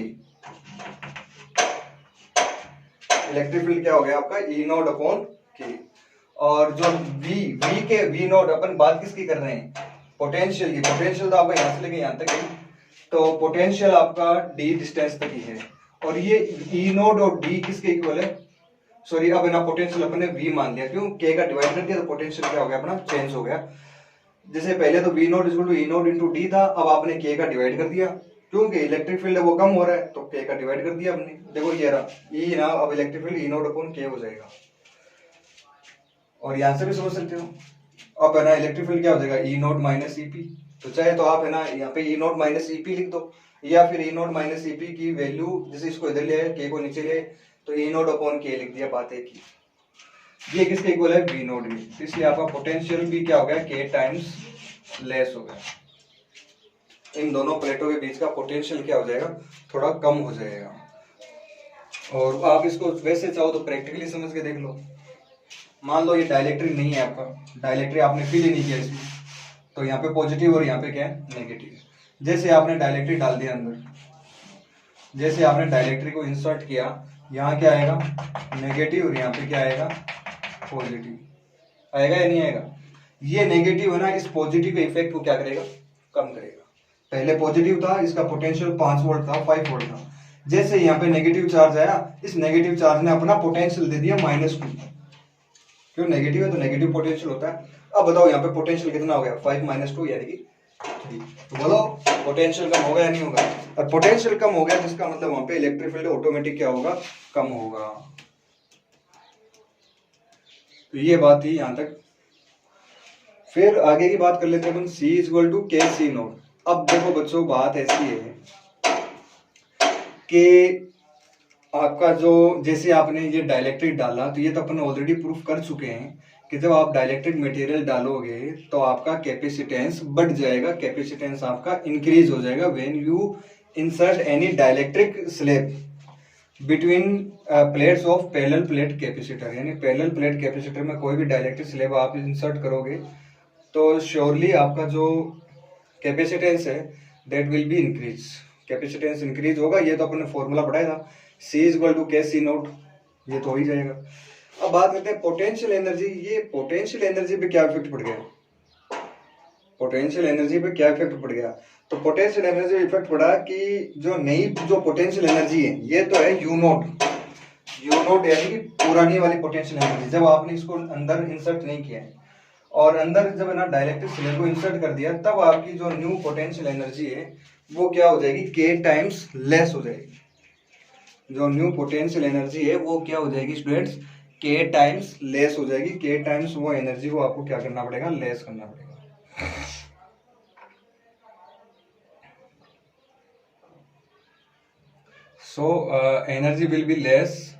Electric field क्या हो गया आपका? E naught upon K। और जो V नोट, अपन बात किसकी कर रहे हैं? पोटेंशियल की। पोटेंशियल तो आपका यहां से लेके यहां तक है, तो पोटेंशियल आपका D डिस्टेंस तक ही है। और ये E नोट और D किसके इक्वल है? सॉरी, अब ना पोटेंशियल अपने V मान लिया, क्यों? K का डिवाइड कर दिया तो पोटेंशियल क्या हो गया अपना? चेंज हो गया। जैसे पहले तो V naught equal to E naught into D था, अब आपने K का डिवाइड कर दिया, क्योंकि इलेक्ट्रिक फील्ड है वो कम हो रहा है, तो K का डिवाइड कर दिया हमने। देखो ये रहा E ना, अब electric field E naught upon K हो जाएगा। और यहां से भी समझ सकते हो। अब है ना इलेक्ट्रिक फील्ड क्या हो जाएगा? E note minus EP। तो चाहे तो आप है ना यहाँ पे E नोट माइनस EP लिख दो, या फिर E नोट माइनस EP की वैल्यू, जैसे इसको इधर ले आए, K को नीचे ले, तो E नोट अपॉन K लिख दिया, बात एक ही। ये किसके इक्वल है? V नोट भी। तो इसलिए आपका पोटेंशियल भी क्या हो गया? K टाइम्स लेस हो गया। इन दोनों प्लेटों के बीच का पोटेंशियल क्या हो जाएगा? थोड़ा कम हो जाएगा। और आप इसको वैसे चाहो तो प्रैक्टिकली समझ के देख लो। मान लो ये डाइलेक्ट्रिक नहीं है आपका, डाइलेक्ट्रिक आपने फील ही नहीं किया इसमें, तो यहाँ पे पॉजिटिव और यहाँ पे क्या है? नेगेटिव। जैसे आपने डाइलेक्ट्रिक डाल दिया अंदर, जैसे आपने डाइलेक्ट्रिक को इंसर्ट किया, यहाँ क्या आएगा? नेगेटिव, और यहाँ पे क्या आएगा? पॉजिटिव। आएगा या नहीं आएगा? ये नेगेटिव है ना, इस पॉजिटिव के इफेक्ट को क्या करेगा? कम करेगा। पहले पॉजिटिव था, इसका पोटेंशियल 5 वोल्ट था, 5 वोल्ट था। जैसे यहाँ पे नेगेटिव चार्ज आया, इस नेगेटिव चार्ज ने अपना पोटेंशियल दे दिया -2। क्यों? नेगेटिव है तो नेगेटिव पोटेंशियल होता है। अब बताओ यहाँ पे पोटेंशियल कितना हो गया? 5 - 2 यानी कि 3। तो बोलो पोटेंशियल कम होगा या नहीं होगा? और पोटेंशियल कम हो गया जिसका मतलब वहां पे इलेक्ट्रिक फील्ड ऑटोमेटिक क्या होगा? कम होगा। तो ये बात थी यहां तक। फिर आगे की बात कर लेते हैं अपन, C equal to KC naught. अब देखो बच्चों, बात ऐसी है कि आपका जो, जैसे आपने ये डाइलेक्ट्रिक डाला, तो ये तो अपन ऑलरेडी प्रूफ कर चुके हैं कि जब आप डाइलेक्ट्रिक मटेरियल डालोगे तो आपका कैपेसिटेंस बढ़ जाएगा, कैपेसिटेंस आपका इंक्रीज हो जाएगा when you insert any dielectric slab between plates of parallel plate capacitor. यानी पैरेलल प्लेट कैपेसिटर में कोई भी डाइलेक्ट्रिक स्लैब आप इंसर्ट करोगे तो श्योरली आपका जो कैपेसिटेंस है that will be increase, capacitance increase होगा। ये तो अपने फॉर्मूला पढ़ाया था, C इक्वल टू के सी नोट, ये तो हो ही जाएगा। अब बात करते हैं पोटेंशियल एनर्जी। ये पोटेंशियल एनर्जी पे क्या इफेक्ट पड़ गया, पोटेंशियल एनर्जी पे क्या इफेक्ट पड़ गया? तो पोटेंशियल एनर्जी इफेक्ट पड़ा कि जो नई जो पोटेंशियल एनर्जी है ये तो है यू नोट, यू नोट यानी कि पुरानी वाली पोटेंशियल एनर्जी जब आपने इसको अंदर इंसर्ट नहीं किया है और अंदर जब है ना डाइलेक्ट्रिक स्लैब को इंसर्ट कर दिया, तब आपकी जो न्यू पोटेंशियल एनर्जी है वो क्या हो जाएगी, के टाइम्स लेस हो जाएगी। जो न्यू पोटेंशियल एनर्जी है वो क्या हो जाएगी स्टूडेंट्स, के टाइम्स लेस हो जाएगी। के टाइम्स वो एनर्जी को आपको क्या करना पड़ेगा, लेस करना पड़ेगा। So energy will be less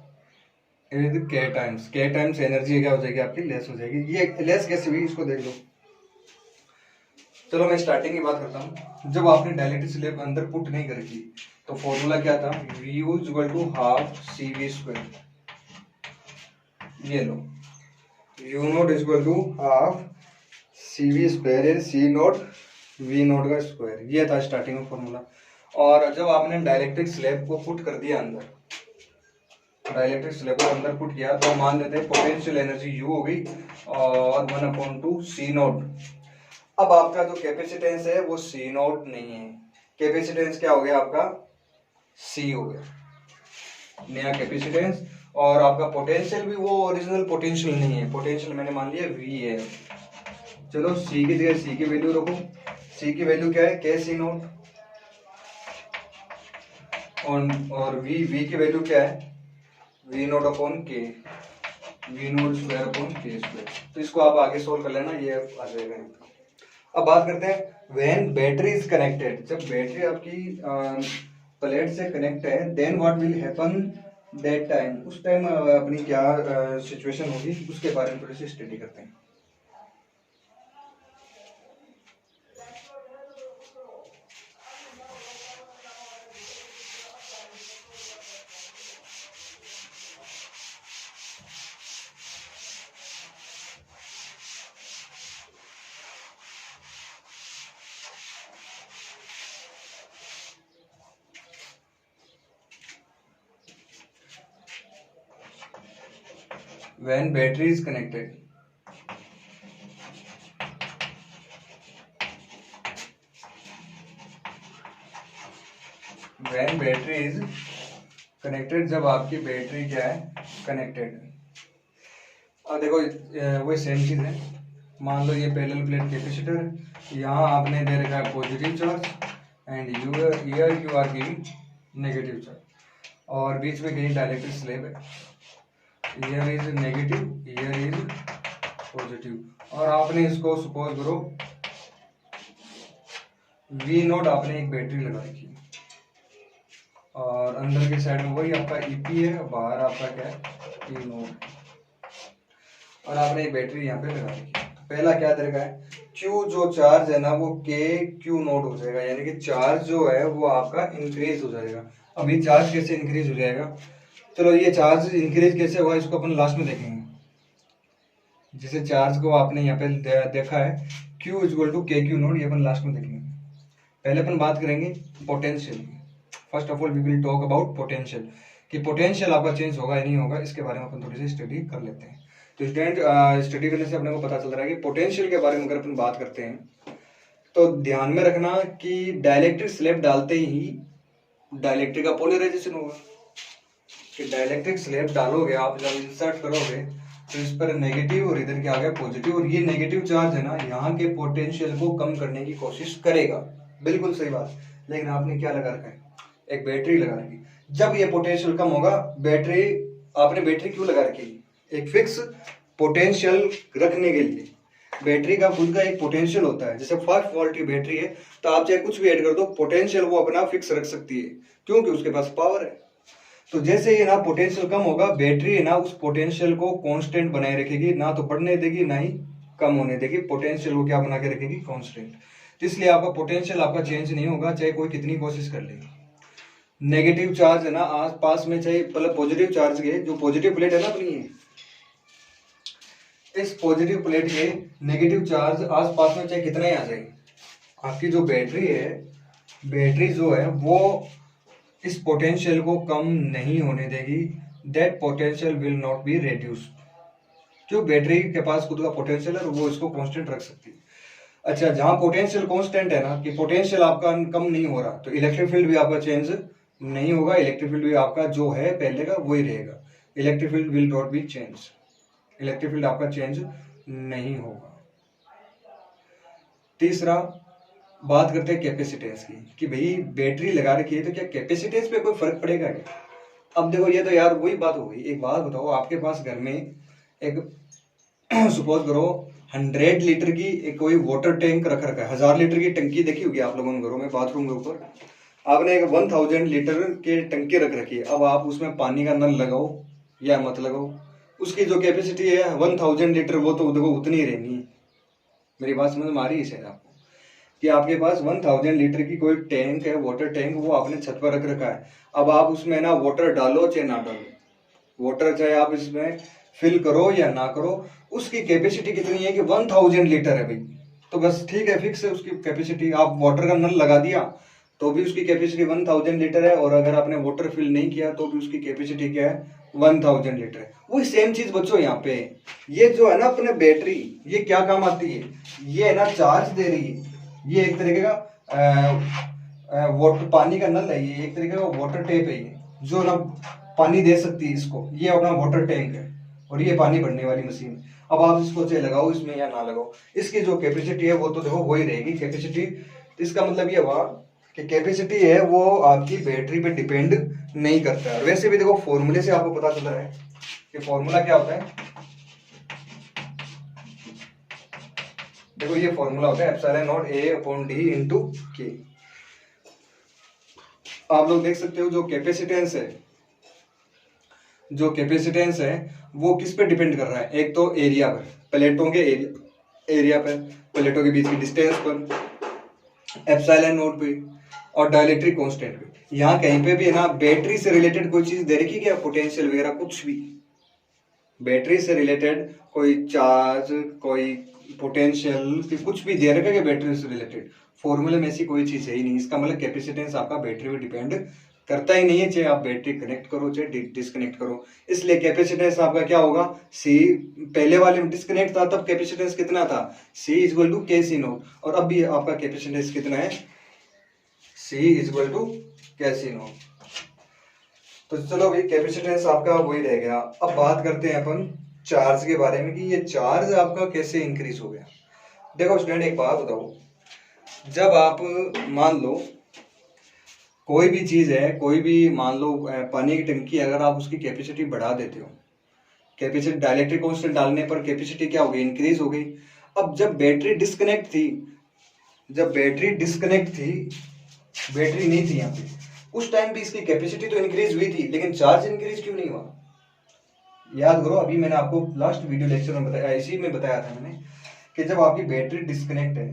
with के टाइम्स, के टाइम्स एनर्जी क्या हो जाएगी आपकी, लेस हो जाएगी। ये लेस कैसे हुई इसको देख लो। चलो मैं स्टार्टिंग की बात करता हूँ। जब आपने डाइलेक्ट्रिक स्लैब अंदर पुट नहीं कर की तो फॉर्मूला क्या था, V equal to half CV square. ये लो U naught equal to half CV square है, C नोट V नोट का स्क्वायर, ये था स्टार्टिंग में फॉर्मूला। और जब आपने डाइलेक्ट्रिक स्लैब को पुट कर दिया अंदर, डाइलेक्ट्रिक स्लैब को अंदर पुट किया तो मान लेते हैं पोटेंशियल एनर्जी U हो गई और 1/2 C नोट। अब आपका जो कैपेसिटेंस है वो C नोट नहीं है, कैपेसिटेंस क्या हो गया आपका, C हो गया, नया कैपेसिटेंस। और आपका पोटेंशियल भी वो ओरिजिनल पोटेंशियल नहीं है, पोटेंशियल मैंने मान लिया V है। चलो C की जगह C की वैल्यू रखो, C की वैल्यू क्या है, के सी नोट, और V की वैल्यू क्या है, V नोट अपॉन के, V नोट स्क्वायर अपॉन के स्क्वायर। तो इसको आप आगे सोल्व कर लेना, ये आ जाएगा। अब बात करते हैं व्हेन बैटरी इज कनेक्टेड। जब बैटरी आपकी प्लेट से कनेक्ट है then what will happen that time, उस टाइम अपनी क्या सिचुएशन होगी उसके बारे में थोड़ी सी स्टडी करते हैं। When battery is connected, when battery is connected, जब आपकी बैटरी क्या है, कनेक्टेड। अब देखो वही सेम चीज है। मान लो ये पैरेलल प्लेट कैपेसिटर, यहाँ आपने दे रखा है positive charge and here you are giving negative charge, और बीच में कहीं डाइलेक्ट्रिक स्लैब है, here is negative here is positive. और आपने इसको सपोज करो V नोट आपने एक बैटरी लगा रखी है और अंदर के साइड में वही आपका EP है, बाहर आपका क्या है, E नोट, और आपने एक बैटरी यहाँ पे लगा रखी है। पहला क्या तरीका है, Q जो चार्ज है ना वो KQ नोट हो जाएगा, यानी कि चार्ज जो है वो आपका इंक्रीज हो जाएगा। अब ये चार्ज कैसे इंक्रीज हो जाएगा, चलो ये चार्ज इंक्रीज कैसे हुआ इसको अपन लास्ट में देखेंगे। जैसे चार्ज को आपने यहाँ पे देखा है Q equal to KQ naught, ये अपन लास्ट में देखेंगे। पहले अपन बात करेंगे potential. First of all we will talk about potential, कि पोटेंशियल आपका चेंज होगा या नहीं होगा, इसके बारे में अपन थोड़ी सी स्टडी कर लेते हैं। तो स्टूडेंट स्टडी करने से अपने को पता चल रहा है कि पोटेंशियल के बारे में अगर अपन बात करते हैं तो ध्यान में रखना कि डाइलेक्ट्रिक स्लैब डालते ही डाइलेक्ट्रिक का पोलराइजेशन होगा। कि डाइलेक्ट्रिक स्लैब डालोगे आप, जब इंसर्ट करोगे तो इस पर नेगेटिव और इधर के आ गया पॉजिटिव, और ये नेगेटिव चार्ज है ना यहाँ के पोटेंशियल को कम करने की कोशिश करेगा। बिल्कुल सही बात। लेकिन आपने क्या लगा रखा है, एक बैटरी लगा रखी। जब ये पोटेंशियल कम होगा, बैटरी आपने बैटरी क्यों लगा रखी, एक फिक्स पोटेंशियल रखने के लिए। बैटरी का खुद का एक पोटेंशियल होता है, जैसे 5 वोल्ट की बैटरी है तो आप चाहे कुछ भी ऐड कर दो, पोटेंशियल वो अपना फिक्स रख सकती है, क्योंकि उसके पास पावर है। तो जैसे ये ना पोटेंशियल कम होगा, बैटरी है ना उस पोटेंशियल को कांस्टेंट बनाए रखेगी, ना तो बढ़ने देगी ना ही कम होने देगी, पोटेंशियल को क्या बना के रखेगी, कांस्टेंट। तो इसलिए आपका पोटेंशियल आपका चेंज नहीं होगा चाहे कोई कितनी कोशिश कर ले। नेगेटिव चार्ज है ना आस पास में, चाहे मतलब पॉजिटिव चार्ज के जो पॉजिटिव प्लेट है ना अपनी, इस पॉजिटिव प्लेट के नेगेटिव चार्ज आस पास में चाहे कितना ही आ जाए, आपकी जो बैटरी है, बैटरी जो है वो इस पोटेंशियल को कम नहीं होने देगी। That potential will not be reduced. जो बैटरी के पास खुद का पोटेंशियल है वो इसको कांस्टेंट रख सकती है। अच्छा, जहां पोटेंशियल कांस्टेंट है ना, कि पोटेंशियल आपका कम नहीं हो रहा, तो इलेक्ट्रिक फील्ड भी आपका चेंज नहीं होगा, इलेक्ट्रिक फील्ड भी आपका जो है पहले का वही रहेगा। Electric field will not be change, electric field आपका चेंज नहीं होगा। तीसरा बात करते हैं कैपेसिटेंस की, कि भाई बैटरी लगा रखी है तो क्या कैपेसिटेंस पे कोई फर्क पड़ेगा क्या? अब देखो ये तो यार वही बात हो गई। एक बात बताओ, आपके पास घर में एक सपोज करो 100 लीटर की एक कोई वाटर टैंक रख रखा है, 1000 लीटर की टंकी देखी होगी आप लोगों ने घरों में, बाथरूम के ऊपर आपने एक 1000 लीटर के टंकी रख रखी है। अब आप उसमें पानी का नल लगाओ या मत लगाओ, उसकी जो कैपेसिटी है 1000 लीटर वो तो देखो उतनी ही रहनी है। मेरी बात समझ में आ रही है शायद आपको, कि आपके पास 1000 लीटर की कोई टैंक है, वाटर टैंक, वो आपने छत पर रख रखा है। अब आप उसमें ना वाटर डालो चाहे ना डालो, वाटर चाहे आप इसमें फिल करो या ना करो, उसकी कैपेसिटी कितनी है कि 1000 लीटर है भाई, तो बस ठीक है, फिक्स है उसकी कैपेसिटी। आप वाटर का नल लगा दिया तो भी उसकी कैपेसिटी 1000 लीटर है, और अगर आपने वाटर फिल नहीं किया तो भी उसकी कैपेसिटी क्या है, 1000 लीटर है। वही सेम चीज बच्चों यहाँ पे, ये जो है ना अपने बैटरी, ये क्या काम आती है, ये है ना चार्ज दे रही है, ये एक तरीके का वाटर पानी का नल है, ये एक तरीके का वाटर टेप है, ये जो ना पानी दे सकती है इसको, ये अपना वाटर टैंक है और ये पानी भरने वाली मशीन। अब आप इसको चाहे लगाओ इसमें या ना लगाओ, इसकी जो कैपेसिटी है वो तो देखो वही रहेगी कैपेसिटी। इसका मतलब ये हुआ कि कैपेसिटी है वो आपकी बैटरी पे डिपेंड नहीं करता है। वैसे भी देखो फॉर्मूले से आपको पता चल रहा है कि फॉर्मूला क्या होता है, देखो ये फॉर्मूला होता है epsilon not a upon D into के। आप लोग देख सकते हो जो कैपेसिटेंस है, जो कैपेसिटेंस है वो किस पे डिपेंड कर रहा है, एक तो एरिया पर, प्लेटों के एरिया पर, प्लेटों के बीच की डिस्टेंस पर, एप्सिलॉन नॉट पे, और डाइलेक्ट्रिक कांस्टेंट पे। यहाँ कहीं पे भी है ना बैटरी से रिलेटेड कोई चीज दे रखी क्या, पोटेंशियल वगैरह कुछ भी, बैटरी से रिलेटेड कोई चार्ज, कोई पोटेंशियल, कुछ भी दे रखा है बैटरी से रिलेटेड, फॉर्मूले में ऐसी कोई चीज है ही नहीं। इसका मतलब कैपेसिटेंस आपका बैटरी पे डिपेंड करता ही नहीं है, चाहे आप बैटरी कनेक्ट करो चाहे डिस्कनेक्ट करो। इसलिए कैपेसिटेंस आपका क्या होगा, सी, पहले वाले में डिस्कनेक्ट था तब कैपेसिटेंस कितना था, सी इक्वल टू के सी नोट, और अब भी आपका कैपेसिटेंस कितना है, सी इक्वल टू के सी नोट। तो चलो भाई कैपेसिटेंस आपका वही रह गया। अब बात करते हैं अपन चार्ज के बारे में, कि ये चार्ज आपका कैसे इंक्रीज हो गया। देखो स्टूडेंट एक बात बताओ, जब आप मान लो कोई भी चीज है, कोई भी मान लो पानी की टंकी, अगर आप उसकी कैपेसिटी बढ़ा देते हो, कैपेसिटी डाइलेक्ट्रिक कांस्टेंट डालने पर कैपेसिटी क्या हो गई, इंक्रीज हो गई। अब जब बैटरी डिस्कनेक्ट थी, जब बैटरी डिस्कनेक्ट थी, बैटरी नहीं थी यहाँ पे, उस टाइम भी इसकी कैपेसिटी तो इंक्रीज हुई थी, लेकिन चार्ज इंक्रीज क्यों नहीं हुआ? याद करो, अभी मैंने आपको लास्ट वीडियो लेक्चर में बताया, इसी में बताया था मैंने, कि जब आपकी बैटरी डिस्कनेक्ट है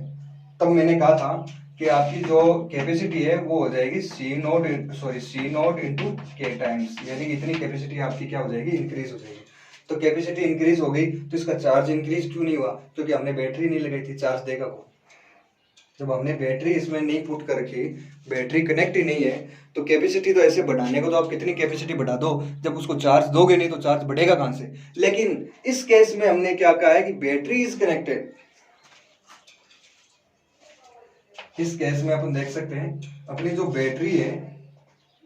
तब मैंने कहा था कि आपकी जो कैपेसिटी है वो हो जाएगी सी नोट इंटू के टाइम्स, यानी कि इतनी कैपेसिटी आपकी क्या हो जाएगी, इंक्रीज हो जाएगी। तो कैपेसिटी इंक्रीज हो गई तो इसका चार्ज इंक्रीज क्यों नहीं हुआ, क्योंकि हमने बैटरी नहीं लगाई थी, चार्ज देगा कौन? जब हमने बैटरी इसमें नहीं पुट कर रखी, बैटरी कनेक्ट ही नहीं है, तो कैपेसिटी तो ऐसे बढ़ाने को तो आप कितनी कैपेसिटी बढ़ा दो, जब उसको चार्ज दोगे नहीं तो चार्ज बढ़ेगा कहां से। लेकिन इस केस में हमने क्या कहा है कि बैटरी इज कनेक्टेड। इस केस में अपन देख सकते हैं अपनी जो बैटरी है,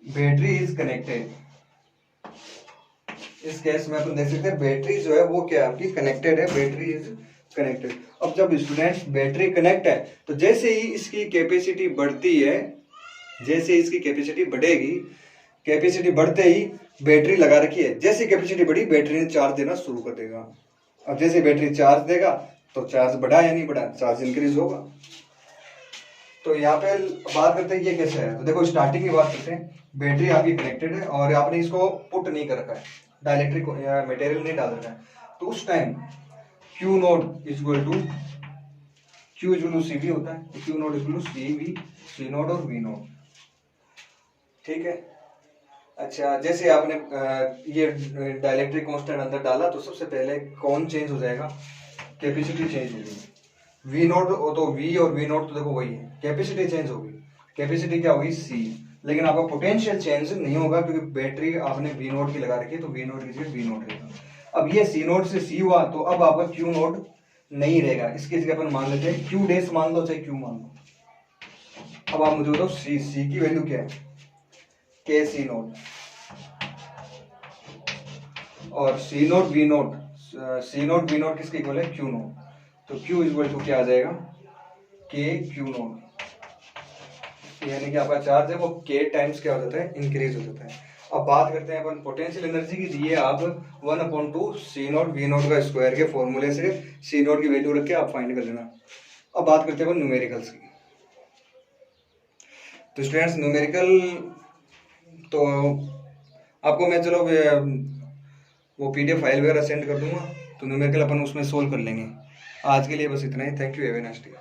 बैटरी इज कनेक्टेड। इस केस में अपन देख सकते हैं बैटरी जो है वो क्या आपकी कनेक्टेड है, बैटरी इज कनेक्टेड। अब जब स्टूडेंट बैटरी कनेक्ट है तो जैसे ही इसकी कैपेसिटी बढ़ती है, जैसे इसकी कैपेसिटी बढ़ेगी, कैपेसिटी बढ़ते ही बैटरी लगा रखी है, जैसे कैपेसिटी बढ़ी बैटरी ने चार्ज देना शुरू कर देगा। अब जैसे बैटरी चार्ज देगा तो चार्ज बढ़ा या नहीं बढ़ा, चार्ज इंक्रीज होगा। तो यहाँ पे बात करते हैं ये कैसे है। तो देखो स्टार्टिंग की बात करते हैं। बैटरी आपकी कनेक्टेड है और आपने इसको पुट नहीं कर रखा है, डाइलेक्ट्रिक या मटेरियल नहीं डाल रखा है, तो उस time Q node is equal to Q is equal to C V होता है। तो क्यू नोड इज इक्वल टू सी वी, सी नोड और वी नोड, ठीक है। अच्छा, जैसे आपने ये डाइलेक्ट्रिक कांस्टेंट अंदर डाला तो सबसे पहले कौन चेंज हो जाएगा, कैपेसिटी चेंज होगी। वी नोट तो वी और वी नोट तो देखो वही है, कैपेसिटी चेंज होगी। कैपेसिटी क्या होगी सी, लेकिन आपका पोटेंशियल चेंज नहीं होगा क्योंकि बैटरी आपने वी नोट की लगा रखी है, तो वी नोट की जगह वी नोट रहेगा। अब ये सी नोट से सी हुआ तो अब आपका क्यू नोट नहीं रहेगा, इसकी जगह अपन मान लेते हैं क्यू डैश मान लो चाहे क्यू मान लो। अब आप मुझे बताओ सी की वैल्यू क्या है, के सी नोट, और C naught V naught, C naught V naught किसके इक्वल है, क्यू नोट। तो Q इक्वल टू क्या आ जाएगा, के क्यू नोट, यानी कि आपका चार्ज है वो K टाइम्स क्या हो जाता है, इंक्रीज हो जाता है। अब बात करते हैं अपन पोटेंशियल एनर्जी की, दिए आप 1/2 सी नोट वी नोट का स्क्वायर के फॉर्मूले से सी नोट की वैल्यू रख के आप फाइंड कर लेना। अब बात करते हैं अपन न्यूमेरिकल्स की। तो स्टूडेंट्स न्यूमेरिकल तो आपको मैं चलो वो PDF फाइल वगैरह सेंड कर दूंगा, तो न्यूमेरिकल अपन उसमें सोल्व कर लेंगे। आज के लिए बस इतना ही। Thank you, have a nice day.